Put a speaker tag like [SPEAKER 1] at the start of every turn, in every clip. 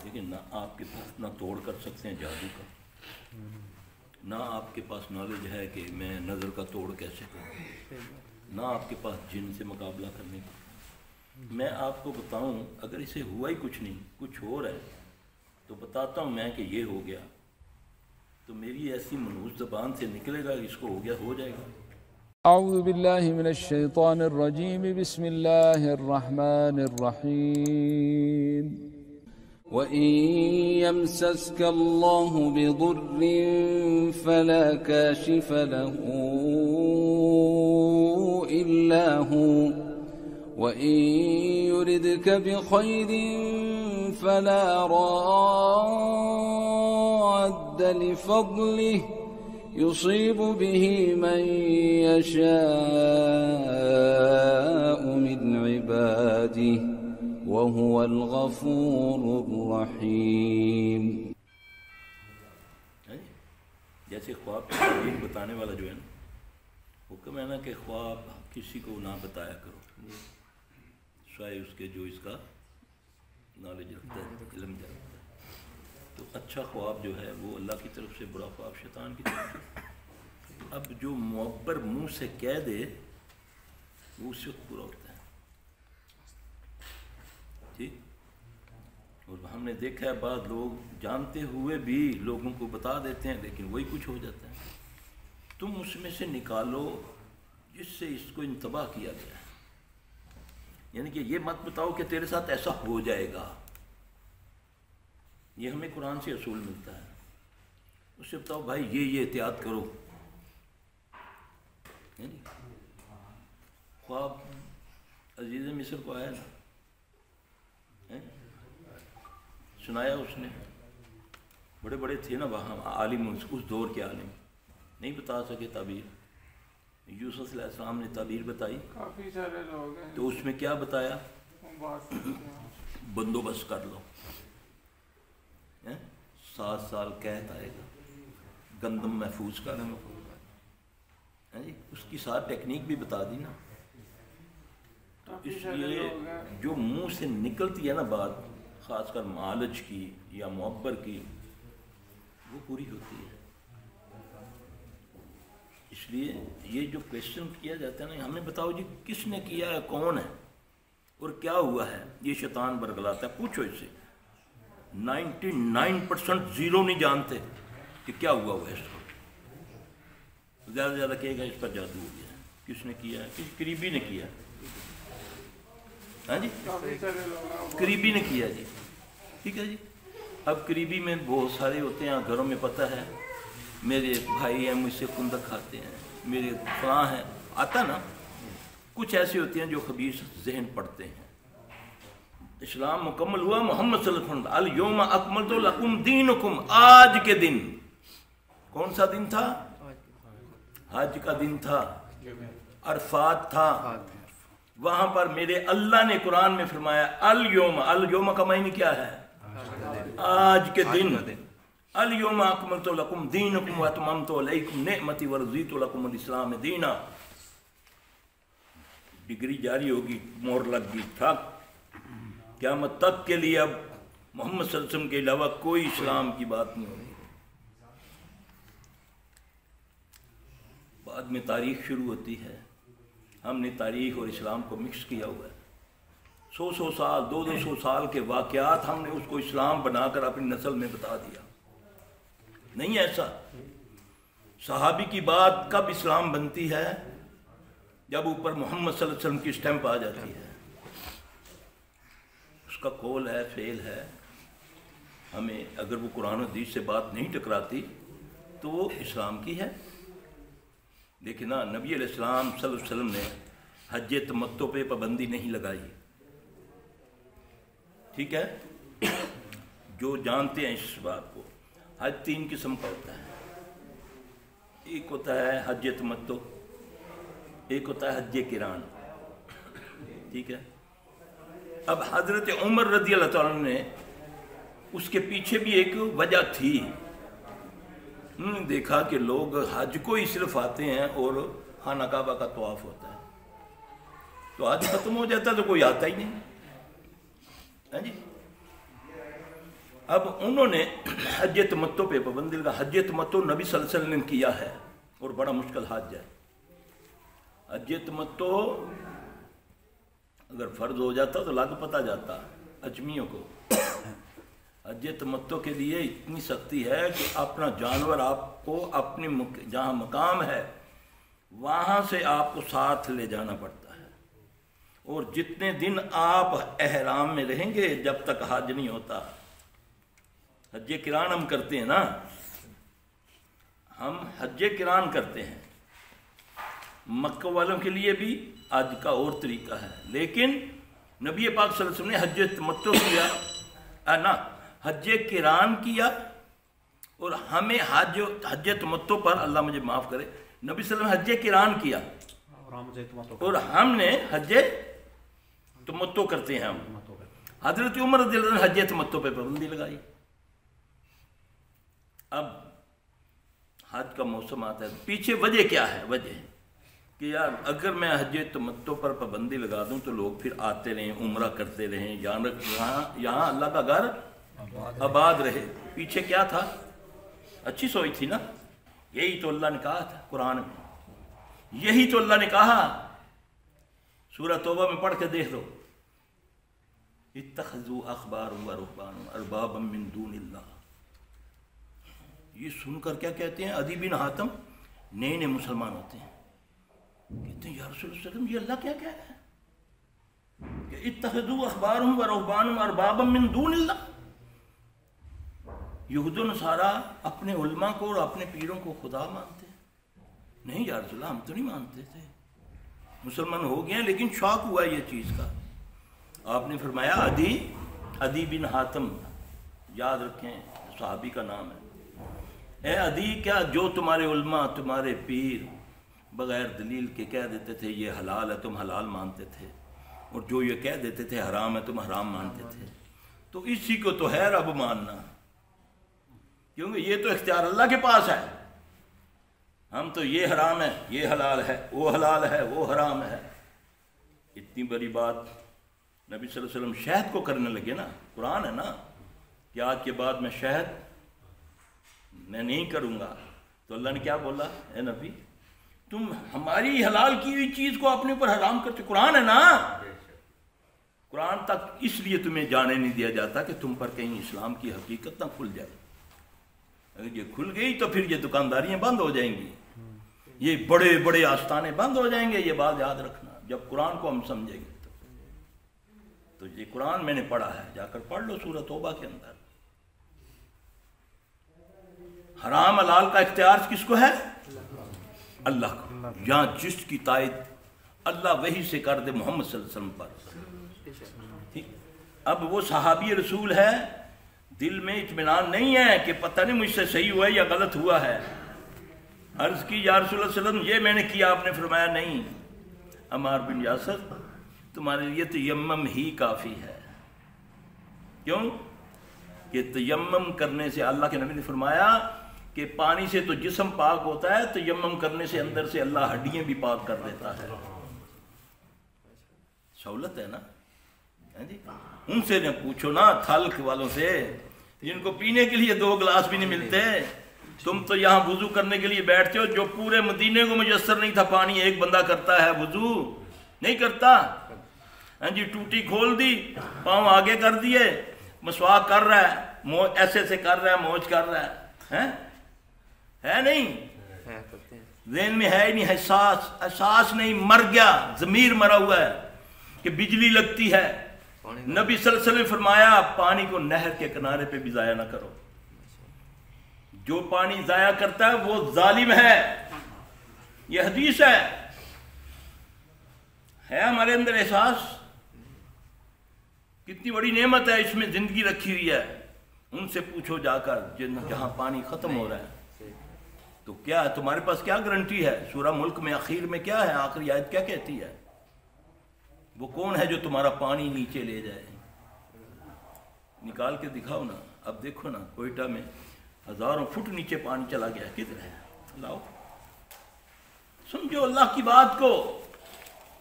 [SPEAKER 1] لیکن نہ آپ کے پاس نہ توڑ کر سکتے ہیں جادو کا، نہ آپ کے پاس نالج ہے کہ میں نظر کا توڑ کیسے کروں، نہ آپ کے پاس جن سے مقابلہ کرنے کا۔ میں آپ کو بتاؤں اگر اسے ہوا ہی کچھ نہیں، کچھ اور ہے تو بتاتا ہوں میں کہ یہ ہو گیا، تو میری ایسی منحوس زبان سے نکلے گا اس کو ہو گیا، ہو جائے گا۔
[SPEAKER 2] اعوذ باللہ من الشیطان الرجیم، بسم اللہ الرحمن الرحیم۔ وَإِن يَمْسَسْكَ اللَّهُ بِضُرٍّ فَلَا كَاشِفَ لَهُ إِلَّا هُوَ وَإِن يُرِدْكَ بِخَيْرٍ فَلَا رَادَّ لِفَضْلِهِ يُصِيبُ بِهِ مَن يَشَاءُ مِنْ عِبَادِهِ وَهُوَ الْغَفُورُ الرَّحِيمُ۔
[SPEAKER 1] جیسے خواب کی تعبیر بتانے والا جو ہے نا، حکم ہے نا کہ خواب کسی کو نہ بتایا کرو سوائے اس کے جو اس کا نالج رکھتا ہے، علم رکھتا ہے۔ تو اچھا خواب جو ہے وہ اللہ کی طرف سے، برا خواب شیطان کی طرف سے۔ اب جو معبر منہ سے کہہ دے وہ اس وقت پورا ہوتا ہے، ٹھیک۔ اور ہم نے دیکھا ہے بعض لوگ جانتے ہوئے بھی لوگوں کو بتا دیتے ہیں لیکن وہی کچھ ہو جاتا ہے۔ تم اس میں سے نکالو جس سے اس کو انتباہ کیا گیا ہے، یعنی کہ یہ مت بتاؤ کہ تیرے ساتھ ایسا ہو جائے گا۔ یہ ہمیں قرآن سے اصول ملتا ہے، اس سے بتاؤ بھائی یہ احتیاط کرو۔ یعنی خواب عزیز مصر کو آیا نا، سنایا اس نے، بڑے بڑے تھے نا وہاں عالم، اس دور کے عالم، نہیں بتا سکے تعبیر۔ یوسف علیہ السلام نے تعبیر بتائی،
[SPEAKER 3] کافی سارے لوگ ہیں،
[SPEAKER 1] تو اس میں کیا بتایا؟ بندوبست کر لو، 7 سال قحط آئے گا، گندم محفوظ کر لو، اس کی ساتھ ٹیکنیک بھی بتا دی نا۔ اس لیے جو منہ سے نکلتی ہے نا بات، خاص کر معالج کی یا معبر کی، وہ پوری ہوتی ہے۔ اس لیے یہ جو کویشچن کیا جاتا ہے نا، ہمیں بتاؤ جی کس نے کیا ہے، کون ہے اور کیا ہوا ہے، یہ شیطان برگلاتا ہے۔ پوچھو اس سے، 99% زیرو نہیں جانتے کہ کیا ہوا ہے اس کو۔ زیادہ سے زیادہ کہے گا اس پر جادو ہو گیا ہے، کس نے کیا ہے، کسی قریبی نے کیا ہے، ہاں جی قریبی نے کیا جی، ٹھیک ہے جی۔ اب قریبی میں بہت سارے ہوتے ہیں، گھروں میں پتہ ہے میرے بھائی ہیں مجھ سے خندق کھاتے ہیں، میرے فلاں ہیں، آتا نا۔ کچھ ایسے ہوتے ہیں جو خبیث ذہن پڑھتے ہیں۔ اسلام مکمل ہوا، محمد صلی اللہ علیہ وسلم الیوم اکملت لکم دینکم، آج کے دن، کون سا دن تھا؟ حج کا دن تھا، عرفات تھا۔ وہاں پر میرے اللہ نے قرآن میں فرمایا الیوم کا معنی کیا ہے؟ آج کے دن۔ الیوم اکملت لکم دینکم واتممت علیکم نعمتی ورضیت لکم الاسلام دینا۔ ڈگری جاری ہوگی، مہر لگ گئی، تھک، قیامت تک کے لیے اب محمد صلی اللہ علیہ وسلم کے علاوہ کوئی اسلام کی بات نہیں ہوگی۔ بعد میں تاریخ شروع ہوتی ہے، ہم نے تاریخ اور اسلام کو مکس کیا ہوا ہے۔ 100 سال 200 سال کے واقعات ہم نے اس کو اسلام بنا کر اپنی نسل میں بتا دیا۔ نہیں ایسا، صحابی کی بات کب اسلام بنتی ہے؟ جب اوپر محمد صلی اللہ علیہ وسلم کی اسٹیمپ آ جاتی ہے، اس کا قول ہے، فعل ہے۔ ہمیں اگر وہ قرآن و حدیث سے بات نہیں ٹکراتی تو وہ اسلام کی ہے۔ لیکن نبی علیہ السلام صلی اللہ علیہ وسلم نے حج تمتع پہ پابندی نہیں لگائی، ٹھیک ہے۔ جو جانتے ہیں اس بات کو، حج 3 قسم کا ہوتا ہے، ایک ہوتا ہے حج تمتع، ایک ہوتا ہے حج قران، ٹھیک ہے۔ اب حضرت عمر رضی اللہ تعالیٰ عنہ نے، اس کے پیچھے بھی ایک وجہ تھی، انہوں نے دیکھا کہ لوگ حج کو ہی صرف آتے ہیں اور خانہ کعبہ کا طواف ہوتا ہے، تو حج ختم ہو جاتا ہے تو کوئی آتا ہی نہیں، ہاں جی۔ अब उन्होंने हज तमत्तो पे पाबंदी लगा। हज तमत्तो नबी सल्लल्लाहु अलैहि वसल्लम ने किया है और बड़ा मुश्किल हज है। हज तमत्तो अगर फर्ज हो जाता तो लाग पता जाता अजमियों को। हज तमत्तो के लिए इतनी सख्ती है कि अपना जानवर आपको अपनी जहाँ मकाम है वहाँ से आपको साथ ले जाना पड़ता है, और जितने दिन आप एहराम में रहेंगे जब तक हज नहीं होता। हज किरान हम करते हैं ना, हम हज किरान करते हैं। मक्का वालों के लिए भी आज का और तरीका है, लेकिन नबी पाक सल्लल्लाहु अलैहि वसल्लम ने हज तमत्तो किया ना, हज किरान किया। और हमें हज तमत्तो पर, अल्लाह मुझे माफ़ करे, नबी सल्लल्लाहु अलैहि वसल्लम हज किरान किया और हमने हज तमत्तो करते हैं हम। हजरत उमर रज़ियल्लाहु अन्हु ने हज तमत्तो पे पाबंदी लगाई। अब हज का मौसम आता है, पीछे वजह क्या है? वजह कि यार अगर मैं हज तमत्तो पर पाबंदी लगा दूं तो लोग फिर आते रहें, उम्रा करते रहें, यहाँ अल्लाह का घर आबाद रहे। पीछे क्या था? अच्छी सोच थी ना। यही तो अल्लाह ने कहा था कुरान में, यही तो अल्लाह ने कहा। सूरह तौबा में पढ़ के देख दो, इत्तखज़ू अखबार व रुहबान अरबाबम मिन दूनिल्लाह। ये सुनकर क्या कहते हैं? अदी बिन हातिम नए नए मुसलमान होते हैं, कहते हैं या रसूलुल्लाह सल्लल्लाहु अलैहि वसल्लम ये अल्लाह क्या कह रहा है कि इत्तखज़ू अखबारहुम व रुहबानहुम अरबाबम मिन दूनिल्लाह। यहूद नसारा अपने उलमा को और अपने पीरों को खुदा मानते हैं। नहीं या रसूलल्लाह हम तो नहीं मानते थे, मुसलमान हो गए हैं, लेकिन शौक हुआ ये चीज़ का। आपने फरमाया अदी बिन हातिम, याद रखें सहाबी का नाम है। ए अदी, क्या जो तुम्हारे उलमा तुम्हारे पीर बगैर दलील के कह देते थे ये हलाल है, तुम हलाल मानते थे, और जो ये कह देते थे हराम है, तुम हराम मानते थे, तो इसी को तो है रब मानना, क्योंकि ये तो इख्तियार अल्लाह के पास है। हम तो ये हराम है, ये हलाल है, वो हलाल है, वो हराम है। इतनी बड़ी बात नबी सल्लल्लाहु अलैहि वसल्लम शहद को करने लगे ना। कुरान है ना कि आज के बाद मैं शहद मैं नहीं करूँगा। तो अल्लाह ने क्या बोला? ए नबी तुम हमारी हलाल की हुई चीज़ को अपने ऊपर हराम करते। कुरान है ना, कुरान तक इसलिए तुम्हें जाने नहीं दिया जाता कि तुम पर कहीं इस्लाम की हकीकत ना खुल जाए। अगर ये खुल गई तो फिर ये दुकानदारियाँ बंद हो जाएंगी, ये बड़े बड़े आस्थाने बंद हो जाएंगे। ये बात याद रखना, जब कुरान को हम समझेंगे तो ये कुरान मैंने पढ़ा है, जाकर पढ़ लो सूरह तौबा के अंदर। हराम हलाल का इख्तियार किसको है? अल्लाह को। यहाँ जिसकी तायद अल्लाह वही से कर दे मोहम्मद सल्लल्लाहु अलैहि वसल्लम पर। ठीक, अब वो सहाबी रसूल है, दिल में इत्मीनान नहीं है कि पता नहीं मुझसे सही हुआ है या गलत हुआ है। अर्ज की या रसूलल्लाह सल्लल्लाहु अलैहि वसल्लम ये मैंने किया, आपने फरमाया नहीं अम्मार बिन यासर तुम्हारे लिए तयम्मम ही काफ़ी है। क्यों कि तयम्मम करने से अल्लाह के नबी ने फरमाया कि पानी से तो जिस्म पाक होता है, तयम्मम करने से अंदर से अल्लाह हड्डियां भी पाक कर देता है। सहूलत है ना, है जी। उनसे न पूछो ना, थल वालों से, जिनको पीने के लिए 2 गिलास भी नहीं मिलते। तुम तो यहाँ वुजू करने के लिए बैठते हो, जो पूरे मदीने को मुयस्सर नहीं था पानी, एक बंदा करता है वुजू, नहीं करता। हाँ जी, टूटी खोल दी, पाँव आगे कर दिए, मसवाक कर रहा है, ऐसे ऐसे कर रहा है, मौज कर रहा है नहीं? ज़हन में है ही नहीं, एहसास नहीं, मर गया, ज़मीर मरा हुआ है कि बिजली लगती है। नबी सल्लल्लाहु अलैहि वसल्लम ने फरमाया पानी को नहर के किनारे पे भी ज़ाया ना करो। जो पानी ज़ाया करता है वो जालिम है, ये हदीस है हमारे अंदर एहसास। कितनी बड़ी नेमत है इसमें जिंदगी रखी हुई है। उनसे पूछो जाकर जहां पानी खत्म हो रहा है तो क्या है, तुम्हारे पास क्या गारंटी है? सूरह मुल्क में आखिर में क्या है, आखिरी आयत क्या कहती है? वो कौन है जो तुम्हारा पानी नीचे ले जाए? निकाल के दिखाओ ना। अब देखो ना, कोयटा में हजारों फुट नीचे पानी चला गया, किधर है? लाओ, समझो अल्लाह की बात को,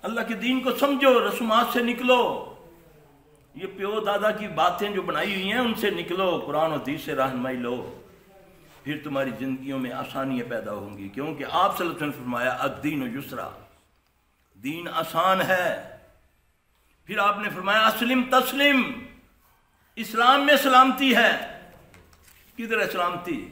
[SPEAKER 1] अल्लाह के दीन को समझो, रसूमात से निकलो। یہ پیو دادا کی باتیں جو بنائی ہوئی ہیں ان سے نکلو، قرآن و حدیث سے رہنمائی لو، پھر تمہاری زندگیوں میں آسانیاں پیدا ہوں گی، کیونکہ آپ صلی اللہ علیہ وسلم نے فرمایا الدین یسرا، دین آسان ہے۔ پھر آپ نے فرمایا اسلم تسلم، اسلام میں سلامتی ہے۔ کدھر ہے سلامتی؟